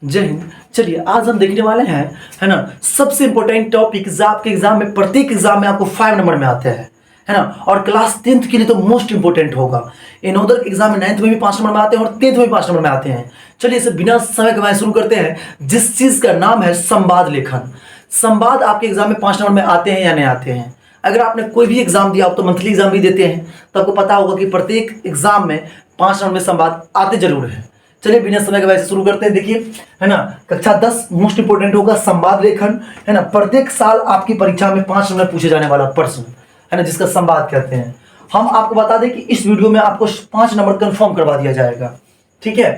जय हिंद। चलिए आज हम देखने वाले हैं, है ना, सबसे इंपॉर्टेंट टॉपिक जो आपके एग्जाम में, प्रत्येक एग्जाम में आपको 5 नंबर में आते हैं, है ना, और क्लास 10th के लिए तो मोस्ट इंपॉर्टेंट होगा। इन अदर एग्जाम में 9th में भी 5 नंबर में आते हैं और 10th में भी 5 नंबर में आते हैं। चलिए इसे बिना समय गवाए शुरू करते हैं, जिस चीज का नाम है संवाद लेखन। संवाद आपके एग्जाम में 5 नंबर में आते हैं या नहीं आते हैं? अगर आपने कोई भी एग्जाम दिया, आप तो मंथली एग्जाम भी देते हैं, तो आपको पता होगा कि प्रत्येक एग्जाम में 5 नंबर में संवाद आते जरूर है। चलिए बिना समय के वैसे शुरू करते हैं। देखिए, है ना, कक्षा 10 मोस्ट इंपोर्टेंट होगा संवाद लेखन, है ना। प्रत्येक साल आपकी परीक्षा में 5 नंबर पूछे जाने वाला प्रश्न, है ना, जिसका संवाद कहते हैं। हम आपको बता दें कि इस वीडियो में आपको 5 नंबर कंफर्म करवा दिया जाएगा, ठीक है।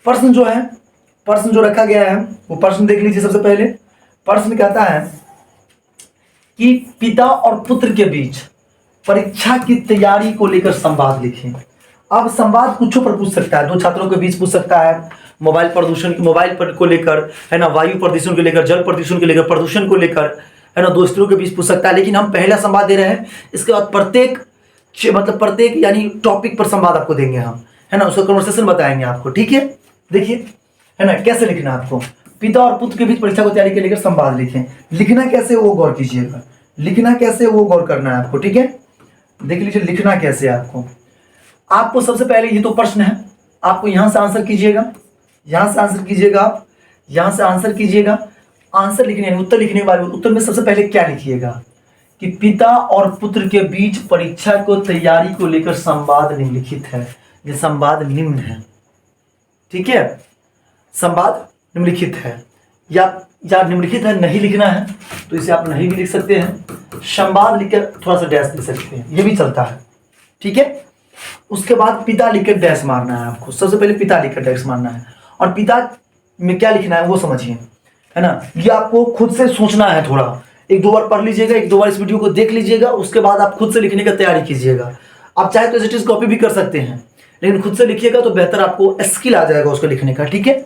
प्रश्न जो है, प्रश्न जो रखा गया है वो प्रश्न देख लीजिए। सबसे पहले प्रश्न कहता है कि पिता और पुत्र के बीच परीक्षा की तैयारी को लेकर संवाद लिखें। अब संवाद कुछ पर पूछ सकता है, 2 छात्रों के बीच पूछ सकता है, मोबाइल प्रदूषण, मोबाइल पर को लेकर, है ना, वायु प्रदूषण को लेकर, जल प्रदूषण को लेकर, प्रदूषण को लेकर, है ना, 2 स्त्रियों के बीच पूछ सकता है। लेकिन हम पहला संवाद दे रहे हैं, इसके बाद प्रत्येक यानी टॉपिक पर संवाद आपको देंगे हम, है ना, उसका कन्वर्सेशन बताएंगे आपको, ठीक है। देखिए, है ना, कैसे लिखना है आपको। पिता और पुत्र के बीच परीक्षा को तैयारी के लेकर संवाद लिखें। लिखना कैसे वो गौर कीजिएगा, लिखना कैसे वो गौर करना है आपको, ठीक है। देख लीजिए लिखना कैसे है आपको सबसे पहले ये तो प्रश्न है, आपको यहां से आंसर कीजिएगा, यहां से आंसर कीजिएगा, आप यहां से आंसर कीजिएगा। आंसर लिखने, उत्तर लिखने के बाद उत्तर में सबसे पहले क्या लिखिएगा कि पिता और पुत्र के बीच परीक्षा को तैयारी को लेकर संवाद निम्नलिखित है। ये संवाद निम्न है, ठीक है, संवाद निम्नलिखित है या निम्नलिखित है नहीं लिखना है तो इसे आप नहीं भी लिख सकते हैं, संवाद लिखकर थोड़ा सा डैश लिख सकते हैं, ये भी चलता है, ठीक है। उसके बाद पिता लिखकर डैश मारना है आपको। सबसे पहले पिता लिखकर डैश मारना है, और पिता में क्या लिखना है वो समझिए, है ना। ये आपको खुद से सोचना है, थोड़ा 1-2 बार पढ़ लीजिएगा, 1-2 बार इस वीडियो को देख लीजिएगा, उसके बाद आप खुद से लिखने की तैयारी कीजिएगा। आप चाहे तो एज इट इज कॉपी भी कर सकते हैं, लेकिन खुद से लिखिएगा तो बेहतर, आपको स्किल आ जाएगा उसको लिखने का, ठीक है।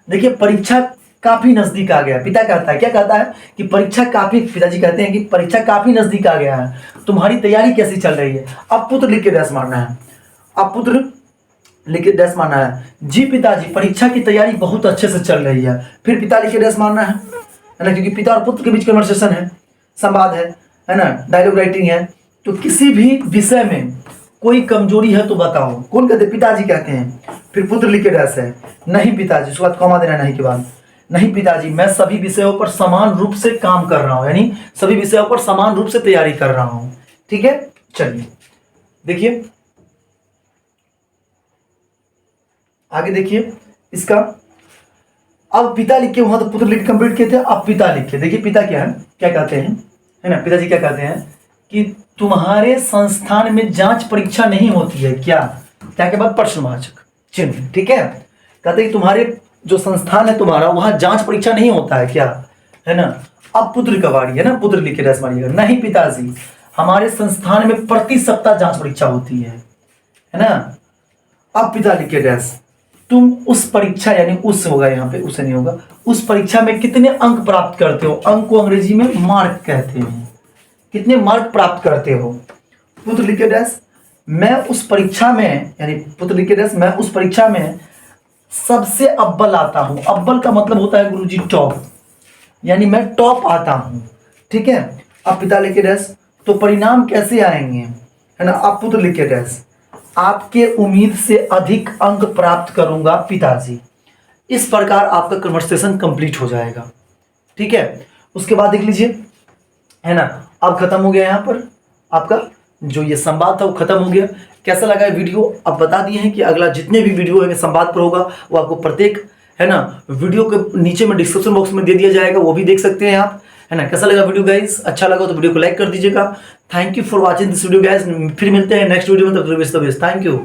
देखिए परीक्षा काफी नजदीक आ गया। पिता कहता है, क्या कहता है कि परीक्षा काफी, पिताजी कहते हैं कि परीक्षा काफी नजदीक आ गया है, तुम्हारी तैयारी कैसी चल रही है। अब पुत्र लिख के डैश मारना है, अब पुत्र लिख के डैश मारना है। जी पिताजी, परीक्षा की तैयारी बहुत अच्छे से चल रही है। फिर पिता लिख के डैश मारना है ना, क्योंकि पिता और पुत्र के बीच कन्वर्सेशन है, संवाद है ना, डायलॉग राइटिंग है। तो किसी भी विषय में कोई कमजोरी है तो बताओ। कौन कहते हैं? पिताजी कहते हैं। फिर पुत्र लिख के डैश है, नहीं पिताजी, उसके बाद कॉमा देना, नहीं के बाद, नहीं पिताजी, मैं सभी विषयों पर समान रूप से काम कर रहा हूं, यानी सभी विषयों पर समान रूप से तैयारी कर रहा हूं, ठीक है। चलिए देखिए आगे, देखिए इसका। अब पिता लिख के, वहां तो पुत्र लिख के कंप्लीट किए थे, अब पिता लिख के देखिए पिता क्या है, क्या कहते हैं, है ना, पिताजी क्या कहते हैं कि तुम्हारे संस्थान में जांच परीक्षा नहीं होती है क्या? क्या के बाद प्रश्नवाचक चिन्ह, ठीक है। कहते हैं तुम्हारे जो संस्थान है तुम्हारा, वहां जांच परीक्षा नहीं होता है क्या, है ना। अब पुत्र का बारी है ना, पुत्र लिख के डैश मारिएगा, नहीं पिताजी, हमारे संस्थान में प्रति सप्ताह जांच परीक्षा होती है ना। अब पिता लिख के डैश, तुम उस परीक्षा, यानी उस होगा यहाँ पे, उसे नहीं होगा, उस परीक्षा में कितने अंक प्राप्त करते हो। अंक को अंग्रेजी में मार्क कहते हैं, कितने मार्क प्राप्त करते हो। पुत्र लिख के डैश, मैं उस परीक्षा में, यानी पुत्र लिख के डैश, मैं उस परीक्षा में सबसे अव्वल आता हूं। अव्वल का मतलब होता है गुरुजी टॉप, यानी मैं टॉप आता हूं, ठीक है। अब पिता लिख के डैश, तो परिणाम कैसे आएंगे, है ना। अब पुत्र लिख के डैश, आपके उम्मीद से अधिक अंक प्राप्त करूंगा पिताजी। इस प्रकार आपका कन्वर्सेशन कंप्लीट हो जाएगा, ठीक है। उसके बाद देख लीजिए, है ना, अब खत्म हो गया, यहाँ पर आपका जो ये संवाद था वो खत्म हो गया। कैसा लगा वीडियो अब बता दिए हैं कि अगला जितने भी वीडियो है संवाद पर होगा वो आपको प्रत्येक, है ना, वीडियो के नीचे में डिस्क्रिप्शन बॉक्स में दे दिया जाएगा, वो भी देख सकते हैं आप, है ना। कैसा लगा वीडियो गाइस? अच्छा लगा तो वीडियो को लाइक कर दीजिएगा। Thank you for watching this video guys. फिर मिलते हैं नेक्स्ट वीडियो में, तब तक थैंक यू।